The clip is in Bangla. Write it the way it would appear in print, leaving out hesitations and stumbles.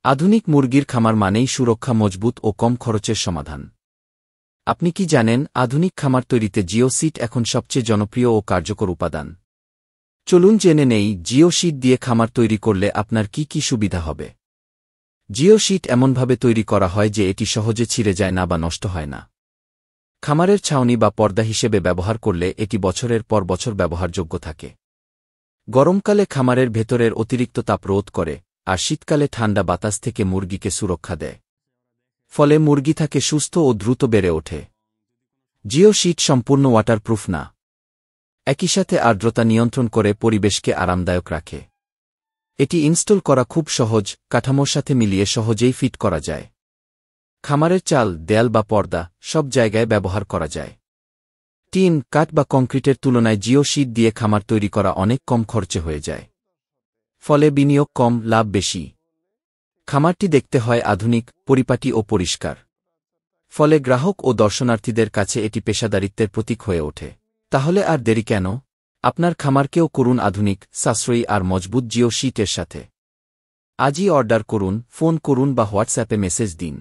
আধুনিক মুরগির খামার মানেই সুরক্ষা, মজবুত ও কম খরচের সমাধান। আপনি কি জানেন, আধুনিক খামার তৈরিতে জিও সিট এখন সবচেয়ে জনপ্রিয় ও কার্যকর উপাদান? চলুন জেনে নেই জিও সিট দিয়ে খামার তৈরি করলে আপনার কি কি সুবিধা হবে। জিও সিট এমনভাবে তৈরি করা হয় যে এটি সহজে ছিঁড়ে যায় না বা নষ্ট হয় না। খামারের ছাউনি বা পর্দা হিসেবে ব্যবহার করলে এটি বছরের পর বছর ব্যবহারযোগ্য থাকে। গরমকালে খামারের ভেতরের অতিরিক্ত তাপ রোধ করে, আর শীতকালে ঠান্ডা বাতাস থেকে মুরগিকে সুরক্ষা দেয়। ফলে মুরগি থাকে সুস্থ ও দ্রুত বেড়ে ওঠে। জিও সিট সম্পূর্ণ ওয়াটারপ্রুফ না, একই সাথে আর্দ্রতা নিয়ন্ত্রণ করে পরিবেশকে আরামদায়ক রাখে। এটি ইনস্টল করা খুব সহজ, কাঠামোর সাথে মিলিয়ে সহজেই ফিট করা যায়। খামারের চাল, দেয়াল বা পর্দা সব জায়গায় ব্যবহার করা যায়। টিন, কাঠ বা কংক্রিটের তুলনায় জিও সিট দিয়ে খামার তৈরি করা অনেক কম খরচে হয়ে যায়। ফলে বিনিয়োগ কম, লাভ বেশি। খামারটি দেখতে হয় আধুনিক, পরিপাটি ও পরিষ্কার। ফলে গ্রাহক ও দর্শনার্থীদের কাছে এটি পেশাদারিত্বের প্রতীক হয়ে ওঠে। তাহলে আর দেরি কেন? আপনার খামারকেও করুন আধুনিক, সাশ্রয়ী আর মজবুত জিও সিটের সাথে। আজই অর্ডার করুন, ফোন করুন বা হোয়াটসঅ্যাপে মেসেজ দিন।